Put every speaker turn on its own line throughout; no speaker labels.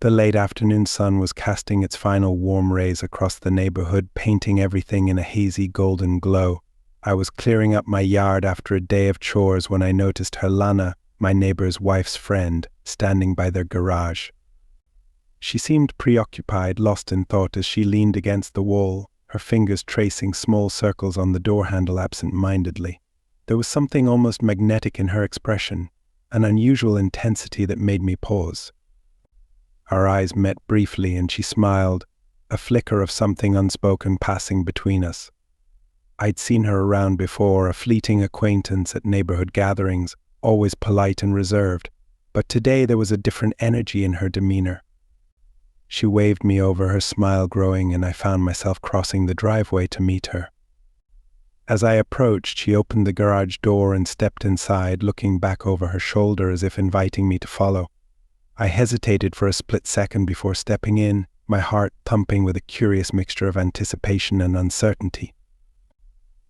The late afternoon sun was casting its final warm rays across the neighborhood, painting everything in a hazy golden glow. I was clearing up my yard after a day of chores when I noticed Lana, my neighbor's wife's friend, standing by their garage. She seemed preoccupied, lost in thought as she leaned against the wall, her fingers tracing small circles on the door handle absent-mindedly. There was something almost magnetic in her expression, an unusual intensity that made me pause. Our eyes met briefly and she smiled, a flicker of something unspoken passing between us. I'd seen her around before, a fleeting acquaintance at neighborhood gatherings, always polite and reserved, but today there was a different energy in her demeanor. She waved me over, her smile growing, and I found myself crossing the driveway to meet her. As I approached, she opened the garage door and stepped inside, looking back over her shoulder as if inviting me to follow. I hesitated for a split second before stepping in, my heart thumping with a curious mixture of anticipation and uncertainty.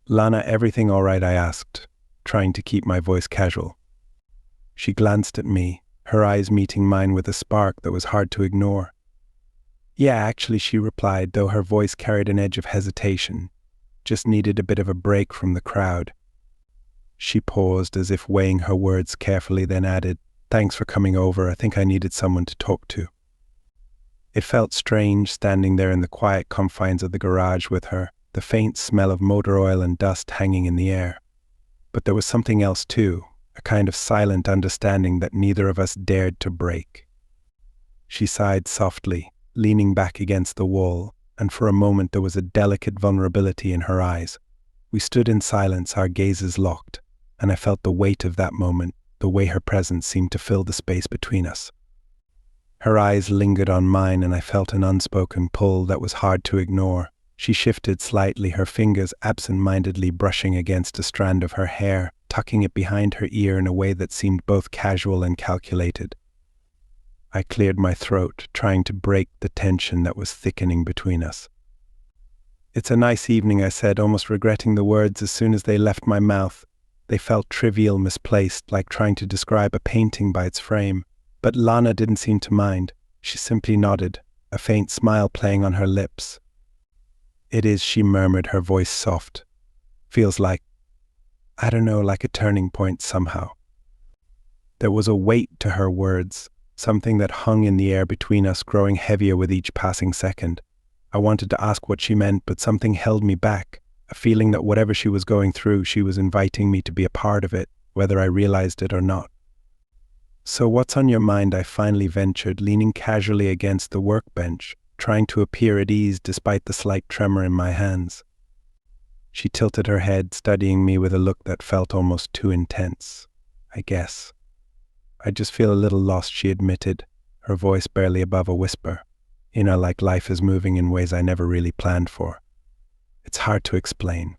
"Lana, everything all right?" I asked, trying to keep my voice casual. She glanced at me, her eyes meeting mine with a spark that was hard to ignore. "Yeah, actually," she replied, though her voice carried an edge of hesitation. "Just needed a bit of a break from the crowd." She paused as if weighing her words carefully, then added, "Thanks for coming over. I think I needed someone to talk to." It felt strange standing there in the quiet confines of the garage with her, the faint smell of motor oil and dust hanging in the air. But there was something else too, a kind of silent understanding that neither of us dared to break. She sighed softly, leaning back against the wall, and for a moment there was a delicate vulnerability in her eyes. We stood in silence, our gazes locked, and I felt the weight of that moment, the way her presence seemed to fill the space between us. Her eyes lingered on mine, and I felt an unspoken pull that was hard to ignore. She shifted slightly, her fingers absent-mindedly brushing against a strand of her hair, tucking it behind her ear in a way that seemed both casual and calculated. I cleared my throat, trying to break the tension that was thickening between us. "It's a nice evening," I said, almost regretting the words as soon as they left my mouth. They felt trivial, misplaced, like trying to describe a painting by its frame. But Lana didn't seem to mind. She simply nodded, a faint smile playing on her lips. "It is," she murmured, her voice soft. "Feels like, I don't know, like a turning point somehow." There was a weight to her words, something that hung in the air between us, growing heavier with each passing second. I wanted to ask what she meant, but something held me back. A feeling that whatever she was going through, she was inviting me to be a part of it, whether I realized it or not. "So what's on your mind?" I finally ventured, leaning casually against the workbench, trying to appear at ease despite the slight tremor in my hands. She tilted her head, studying me with a look that felt almost too intense. "I guess I just feel a little lost," she admitted, her voice barely above a whisper. Like life is moving in ways I never really planned for. It's hard to explain."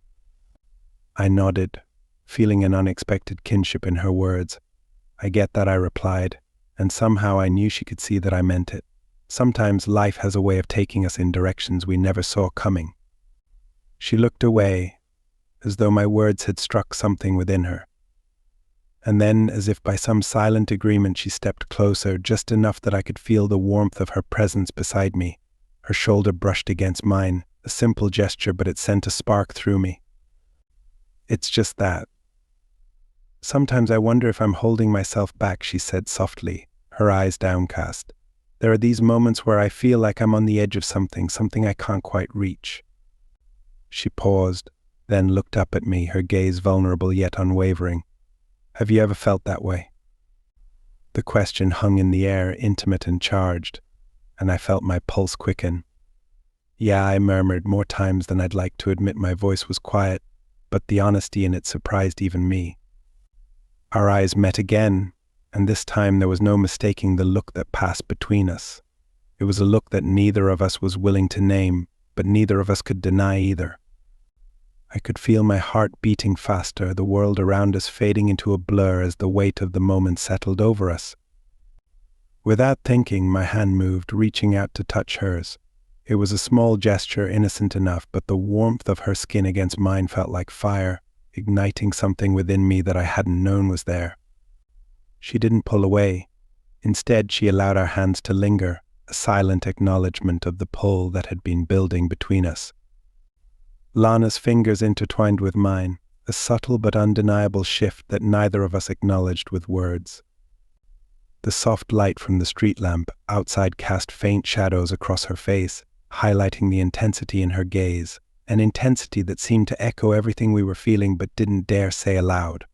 I nodded, feeling an unexpected kinship in her words. "I get that," I replied, and somehow I knew she could see that I meant it. Sometimes life has a way of taking us in directions we never saw coming. She looked away, as though my words had struck something within her. And then, as if by some silent agreement, she stepped closer, just enough that I could feel the warmth of her presence beside me. Her shoulder brushed against mine, a simple gesture, but it sent a spark through me. "It's just that. Sometimes I wonder if I'm holding myself back," she said softly, her eyes downcast. "There are these moments where I feel like I'm on the edge of something I can't quite reach." She paused, then looked up at me, her gaze vulnerable yet unwavering. "Have you ever felt that way?" The question hung in the air, intimate and charged, and I felt my pulse quicken. "Yeah," I murmured, more times than I'd like to admit. My voice was quiet, but the honesty in it surprised even me. Our eyes met again, and this time there was no mistaking the look that passed between us. It was a look that neither of us was willing to name, but neither of us could deny either. I could feel my heart beating faster, the world around us fading into a blur as the weight of the moment settled over us. Without thinking, my hand moved, reaching out to touch hers. It was a small gesture, innocent enough, but the warmth of her skin against mine felt like fire, igniting something within me that I hadn't known was there. She didn't pull away. Instead, she allowed our hands to linger, a silent acknowledgement of the pull that had been building between us. Lana's fingers intertwined with mine, a subtle but undeniable shift that neither of us acknowledged with words. The soft light from the street lamp outside cast faint shadows across her face, highlighting the intensity in her gaze, an intensity that seemed to echo everything we were feeling but didn't dare say aloud.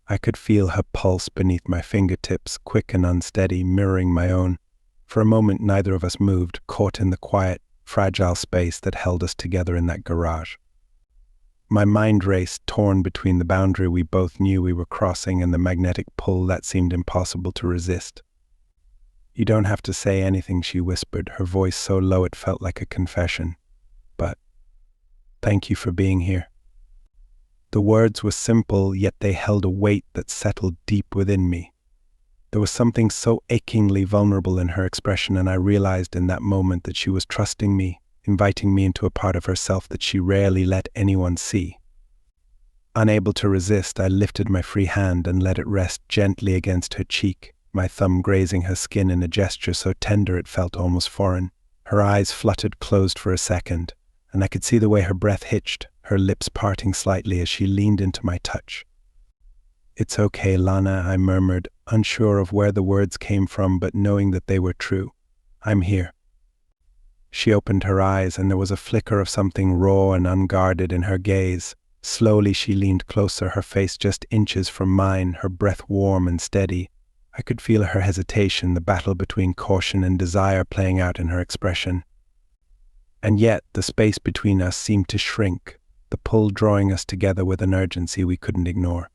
I could feel her pulse beneath my fingertips, quick and unsteady, mirroring my own. For a moment neither of us moved, caught in the quiet, fragile space that held us together in that garage. My mind raced, torn between the boundary we both knew we were crossing and the magnetic pull that seemed impossible to resist. "You don't have to say anything," she whispered, her voice so low it felt like a confession. "But thank you for being here." The words were simple, yet they held a weight that settled deep within me. There was something so achingly vulnerable in her expression, and I realized in that moment that she was trusting me, inviting me into a part of herself that she rarely let anyone see. Unable to resist, I lifted my free hand and let it rest gently against her cheek, my thumb grazing her skin in a gesture so tender it felt almost foreign. Her eyes fluttered closed for a second, and I could see the way her breath hitched, her lips parting slightly as she leaned into my touch. "It's okay, Lana," I murmured, unsure of where the words came from but knowing that they were true. "I'm here." She opened her eyes, and there was a flicker of something raw and unguarded in her gaze. Slowly she leaned closer, her face just inches from mine, her breath warm and steady. I could feel her hesitation, the battle between caution and desire playing out in her expression. And yet the space between us seemed to shrink, the pull drawing us together with an urgency we couldn't ignore.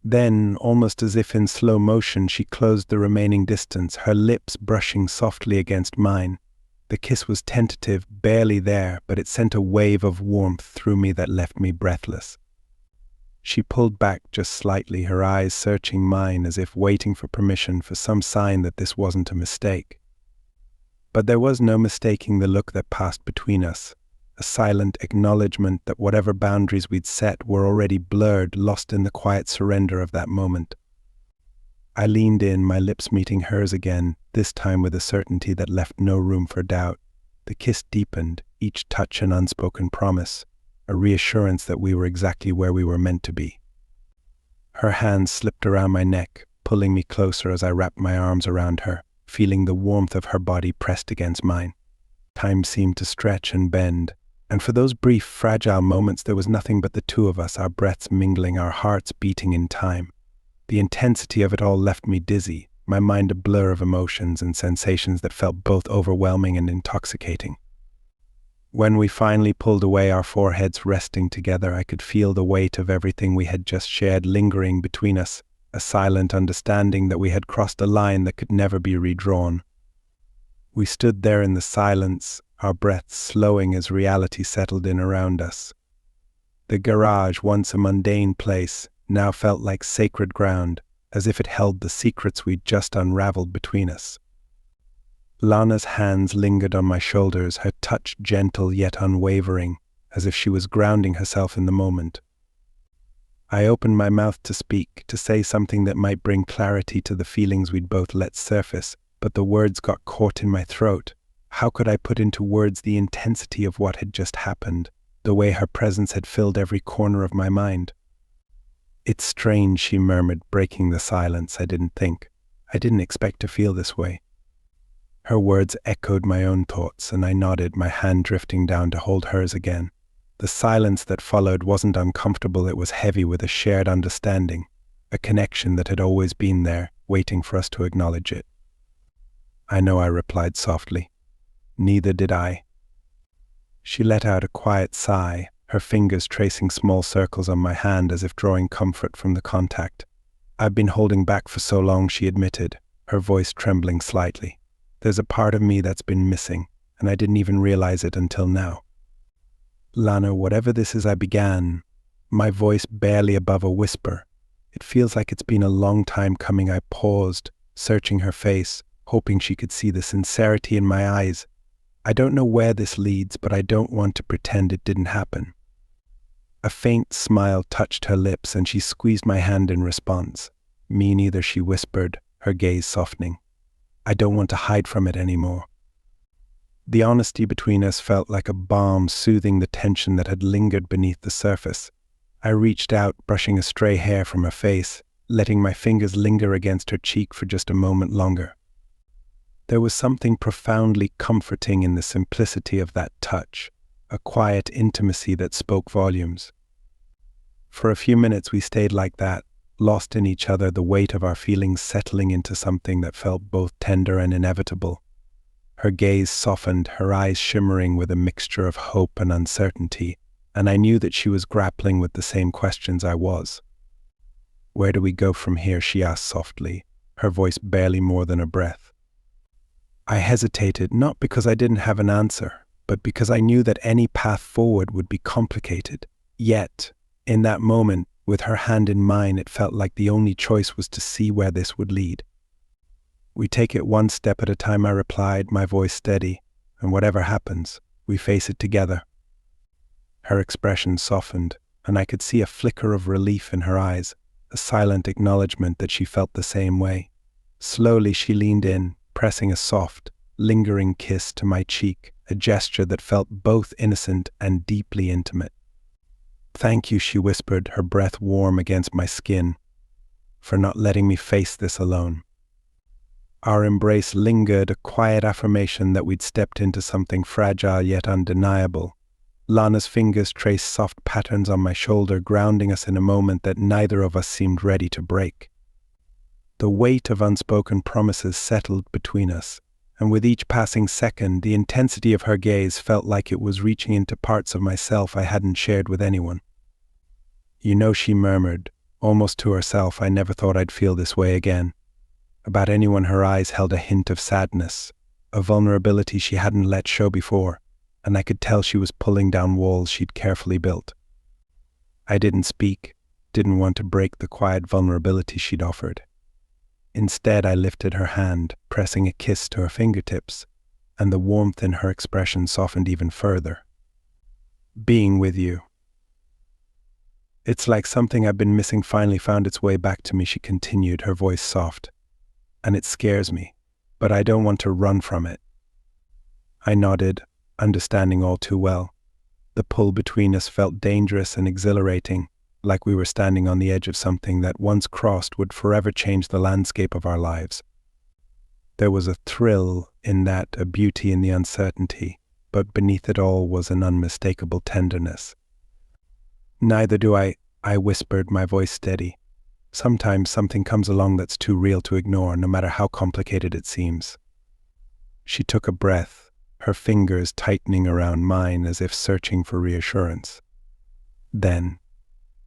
Then, almost as if in slow motion, she closed the remaining distance, her lips brushing softly against mine. The kiss was tentative, barely there, but it sent a wave of warmth through me that left me breathless. She pulled back just slightly, her eyes searching mine as if waiting for permission, for some sign that this wasn't a mistake. But there was no mistaking the look that passed between us, a silent acknowledgement that whatever boundaries we'd set were already blurred, lost in the quiet surrender of that moment. I leaned in, my lips meeting hers again, this time with a certainty that left no room for doubt. The kiss deepened, each touch an unspoken promise, a reassurance that we were exactly where we were meant to be. Her hands slipped around my neck, pulling me closer as I wrapped my arms around her, feeling the warmth of her body pressed against mine. Time seemed to stretch and bend, and for those brief, fragile moments there was nothing but the two of us, our breaths mingling, our hearts beating in time. The intensity of it all left me dizzy, my mind a blur of emotions and sensations that felt both overwhelming and intoxicating. When we finally pulled away, our foreheads resting together, I could feel the weight of everything we had just shared lingering between us, a silent understanding that we had crossed a line that could never be redrawn. We stood there in the silence, our breaths slowing as reality settled in around us. The garage, once a mundane place, now felt like sacred ground, as if it held the secrets we'd just unraveled between us. Lana's hands lingered on my shoulders, her touch gentle yet unwavering, as if she was grounding herself in the moment. I opened my mouth to speak, to say something that might bring clarity to the feelings we'd both let surface, but the words got caught in my throat. How could I put into words the intensity of what had just happened, the way her presence had filled every corner of my mind? "It's strange," she murmured, breaking the silence. I didn't expect to feel this way. Her words echoed my own thoughts, and I nodded, my hand drifting down to hold hers again. The silence that followed wasn't uncomfortable, it was heavy with a shared understanding, a connection that had always been there, waiting for us to acknowledge it. "I know," I replied softly. "Neither did I." She let out a quiet sigh, her fingers tracing small circles on my hand as if drawing comfort from the contact. "I've been holding back for so long," she admitted, her voice trembling slightly. "There's a part of me that's been missing, and I didn't even realize it until now." "Lana, whatever this is," I began, my voice barely above a whisper. "It feels like it's been a long time coming." I paused, searching her face, hoping she could see the sincerity in my eyes. "I don't know where this leads, but I don't want to pretend it didn't happen." A faint smile touched her lips, and she squeezed my hand in response. "Me neither," she whispered, her gaze softening. I don't want to hide from it anymore. The honesty between us felt like a balm soothing the tension that had lingered beneath the surface. I reached out, brushing a stray hair from her face, letting my fingers linger against her cheek for just a moment longer. There was something profoundly comforting in the simplicity of that touch, a quiet intimacy that spoke volumes. For a few minutes we stayed like that, lost in each other, the weight of our feelings settling into something that felt both tender and inevitable. Her gaze softened, her eyes shimmering with a mixture of hope and uncertainty, and I knew that she was grappling with the same questions I was. "Where do we go from here?" she asked softly, her voice barely more than a breath. I hesitated, not because I didn't have an answer, but because I knew that any path forward would be complicated. Yet, in that moment, with her hand in mine, it felt like the only choice was to see where this would lead. "We take it one step at a time," I replied, my voice steady, "and whatever happens, we face it together." Her expression softened, and I could see a flicker of relief in her eyes, a silent acknowledgement that she felt the same way. Slowly she leaned in, pressing a soft, lingering kiss to my cheek, a gesture that felt both innocent and deeply intimate. "Thank you," she whispered, her breath warm against my skin, "for not letting me face this alone." Our embrace lingered, a quiet affirmation that we'd stepped into something fragile yet undeniable. Lana's fingers traced soft patterns on my shoulder, grounding us in a moment that neither of us seemed ready to break. The weight of unspoken promises settled between us, and with each passing second, the intensity of her gaze felt like it was reaching into parts of myself I hadn't shared with anyone. "You know," she murmured, almost to herself, "I never thought I'd feel this way again." About anyone, her eyes held a hint of sadness, a vulnerability she hadn't let show before, and I could tell she was pulling down walls she'd carefully built. I didn't speak, didn't want to break the quiet vulnerability she'd offered. Instead, I lifted her hand, pressing a kiss to her fingertips, and the warmth in her expression softened even further. "Being with you. It's like something I've been missing finally found its way back to me," she continued, her voice soft. "And it scares me, but I don't want to run from it." I nodded, understanding all too well. The pull between us felt dangerous and exhilarating, like we were standing on the edge of something that, once crossed, would forever change the landscape of our lives. There was a thrill in that, a beauty in the uncertainty, but beneath it all was an unmistakable tenderness. "Neither do I," I whispered, my voice steady. "Sometimes something comes along that's too real to ignore, no matter how complicated it seems." She took a breath, her fingers tightening around mine as if searching for reassurance. Then,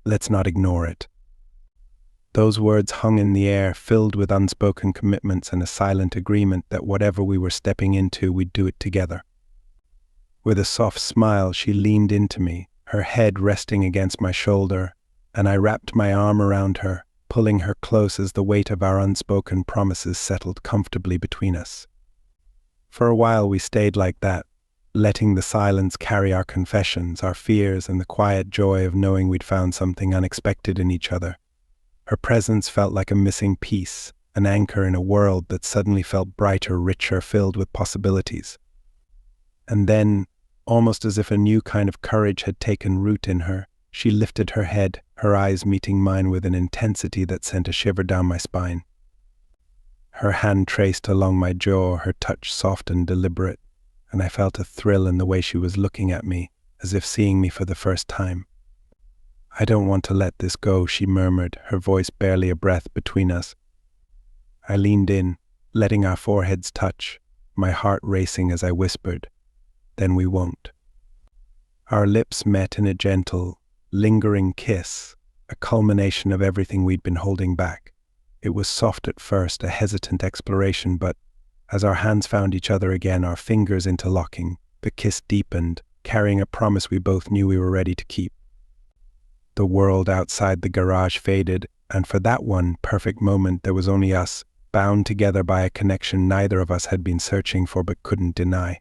"Let's not ignore it." Those words hung in the air, filled with unspoken commitments and a silent agreement that whatever we were stepping into, we'd do it together. With a soft smile, she leaned into me, her head resting against my shoulder, and I wrapped my arm around her, pulling her close as the weight of our unspoken promises settled comfortably between us. For a while we stayed like that, letting the silence carry our confessions, our fears, and the quiet joy of knowing we'd found something unexpected in each other. Her presence felt like a missing piece, an anchor in a world that suddenly felt brighter, richer, filled with possibilities. And then, almost as if a new kind of courage had taken root in her, she lifted her head, her eyes meeting mine with an intensity that sent a shiver down my spine. Her hand traced along my jaw, her touch soft and deliberate, and I felt a thrill in the way she was looking at me, as if seeing me for the first time. "I don't want to let this go," she murmured, her voice barely a breath between us. I leaned in, letting our foreheads touch, my heart racing as I whispered, "Then we won't." Our lips met in a gentle, lingering kiss, a culmination of everything we'd been holding back. It was soft at first, a hesitant exploration, but as our hands found each other again, our fingers interlocking, the kiss deepened, carrying a promise we both knew we were ready to keep. The world outside the garage faded, and for that one perfect moment there was only us, bound together by a connection neither of us had been searching for but couldn't deny.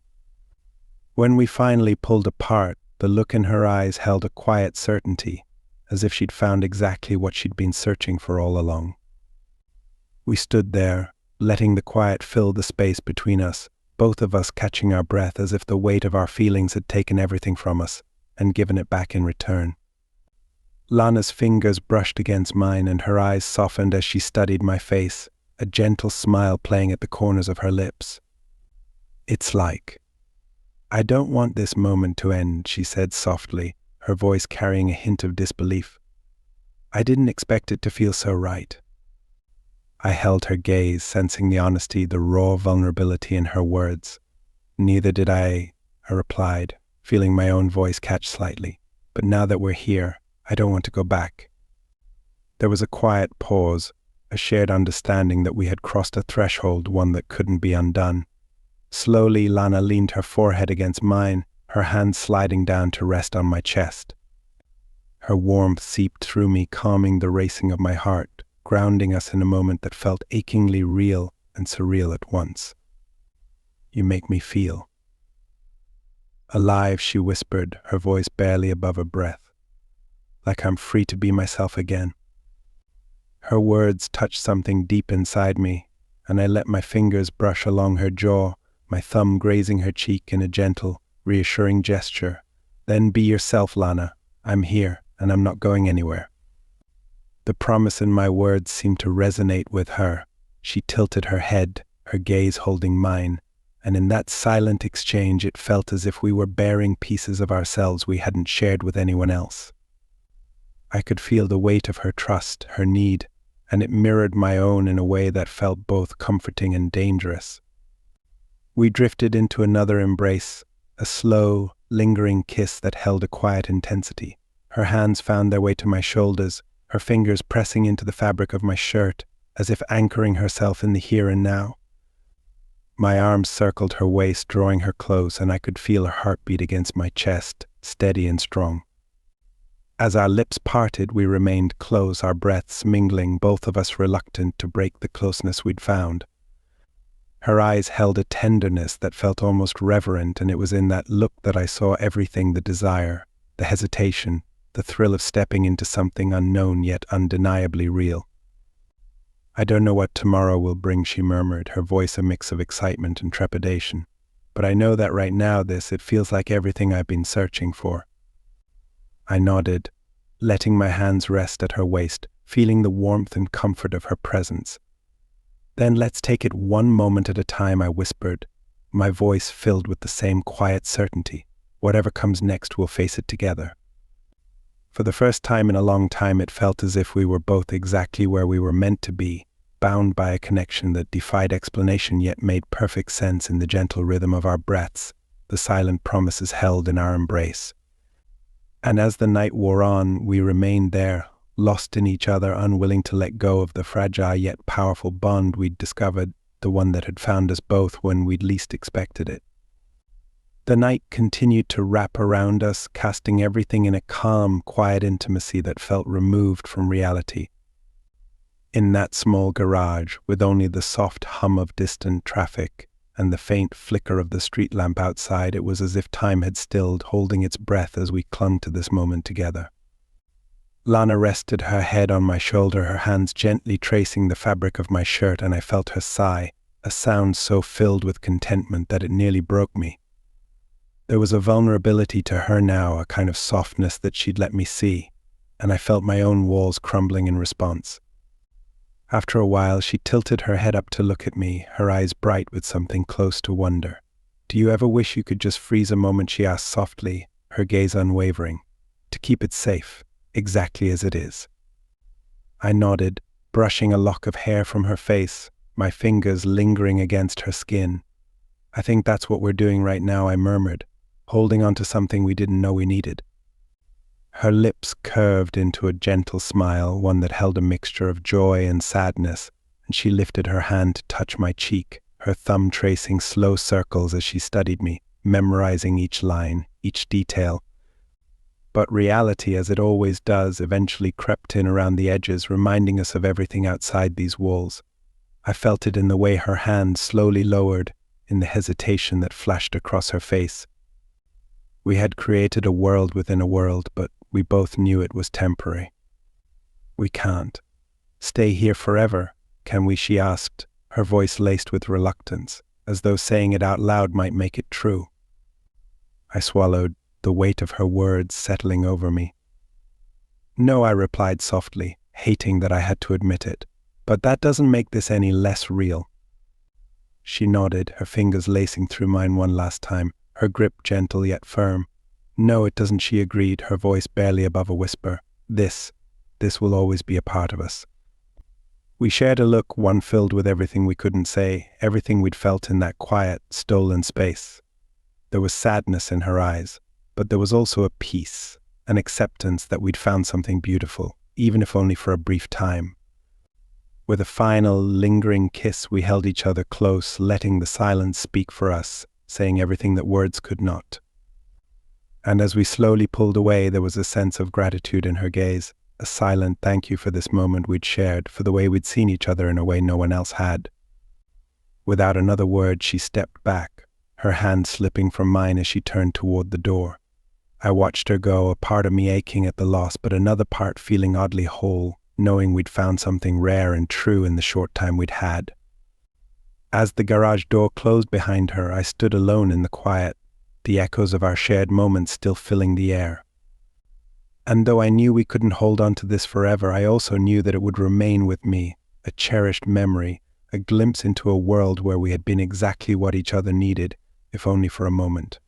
When we finally pulled apart, the look in her eyes held a quiet certainty, as if she'd found exactly what she'd been searching for all along. We stood there, letting the quiet fill the space between us, both of us catching our breath as if the weight of our feelings had taken everything from us and given it back in return. Lana's fingers brushed against mine and her eyes softened as she studied my face, a gentle smile playing at the corners of her lips. "It's like, I don't want this moment to end," she said softly, her voice carrying a hint of disbelief. "I didn't expect it to feel so right." I held her gaze, sensing the honesty, the raw vulnerability in her words. "Neither did I replied, feeling my own voice catch slightly. "But now that we're here, I don't want to go back." There was a quiet pause, a shared understanding that we had crossed a threshold, one that couldn't be undone. Slowly, Lana leaned her forehead against mine, her hand sliding down to rest on my chest. Her warmth seeped through me, calming the racing of my heart, grounding us in a moment that felt achingly real and surreal at once. "You make me feel alive," she whispered, her voice barely above a breath. "Like I'm free to be myself again." Her words touched something deep inside me, and I let my fingers brush along her jaw, my thumb grazing her cheek in a gentle, reassuring gesture. "Then be yourself, Lana. I'm here, and I'm not going anywhere." The promise in my words seemed to resonate with her. She tilted her head, her gaze holding mine, and in that silent exchange it felt as if we were bearing pieces of ourselves we hadn't shared with anyone else. I could feel the weight of her trust, her need, and it mirrored my own in a way that felt both comforting and dangerous. We drifted into another embrace, a slow, lingering kiss that held a quiet intensity. Her hands found their way to my shoulders, her fingers pressing into the fabric of my shirt, as if anchoring herself in the here and now. My arms circled her waist, drawing her close, and I could feel her heartbeat against my chest, steady and strong. As our lips parted, we remained close, our breaths mingling, both of us reluctant to break the closeness we'd found. Her eyes held a tenderness that felt almost reverent, and it was in that look that I saw everything: the desire, the hesitation, the thrill of stepping into something unknown yet undeniably real. "I don't know what tomorrow will bring," she murmured, her voice a mix of excitement and trepidation. "But I know that right now it feels like everything I've been searching for." I nodded, letting my hands rest at her waist, feeling the warmth and comfort of her presence. "Then let's take it one moment at a time," I whispered, my voice filled with the same quiet certainty. "Whatever comes next, we'll face it together." For the first time in a long time, it felt as if we were both exactly where we were meant to be, bound by a connection that defied explanation yet made perfect sense in the gentle rhythm of our breaths, the silent promises held in our embrace. And as the night wore on, we remained there, lost in each other, unwilling to let go of the fragile yet powerful bond we'd discovered, the one that had found us both when we'd least expected it. The night continued to wrap around us, casting everything in a calm, quiet intimacy that felt removed from reality. In that small garage, with only the soft hum of distant traffic and the faint flicker of the street lamp outside, it was as if time had stilled, holding its breath as we clung to this moment together. Lana rested her head on my shoulder, her hands gently tracing the fabric of my shirt, and I felt her sigh, a sound so filled with contentment that it nearly broke me. There was a vulnerability to her now, a kind of softness that she'd let me see, and I felt my own walls crumbling in response. After a while, she tilted her head up to look at me, her eyes bright with something close to wonder. "Do you ever wish you could just freeze a moment?" she asked softly, her gaze unwavering. "To keep it safe, exactly as it is." I nodded, brushing a lock of hair from her face, my fingers lingering against her skin. "I think that's what we're doing right now," I murmured, holding on to something we didn't know we needed. Her lips curved into a gentle smile, one that held a mixture of joy and sadness, and she lifted her hand to touch my cheek, her thumb tracing slow circles as she studied me, memorizing each line, each detail. But reality, as it always does, eventually crept in around the edges, reminding us of everything outside these walls. I felt it in the way her hand slowly lowered, in the hesitation that flashed across her face. We had created a world within a world, but we both knew it was temporary. "We can't stay here forever, can we?" she asked, her voice laced with reluctance, as though saying it out loud might make it true. I swallowed, the weight of her words settling over me. No, I replied softly, hating that I had to admit it, but that doesn't make this any less real. She nodded, her fingers lacing through mine one last time, her grip gentle yet firm. No, it doesn't, she agreed, her voice barely above a whisper. This will always be a part of us. We shared a look, one filled with everything we couldn't say, everything we'd felt in that quiet, stolen space. There was sadness in her eyes, but there was also a peace, an acceptance that we'd found something beautiful, even if only for a brief time. With a final, lingering kiss, we held each other close, letting the silence speak for us, saying everything that words could not. And as we slowly pulled away, there was a sense of gratitude in her gaze, a silent thank you for this moment we'd shared, for the way we'd seen each other in a way no one else had. Without another word, she stepped back, her hand slipping from mine as she turned toward the door. I watched her go, a part of me aching at the loss, but another part feeling oddly whole, knowing we'd found something rare and true in the short time we'd had. As the garage door closed behind her, I stood alone in the quiet, the echoes of our shared moments still filling the air. And though I knew we couldn't hold on to this forever, I also knew that it would remain with me, a cherished memory, a glimpse into a world where we had been exactly what each other needed, if only for a moment.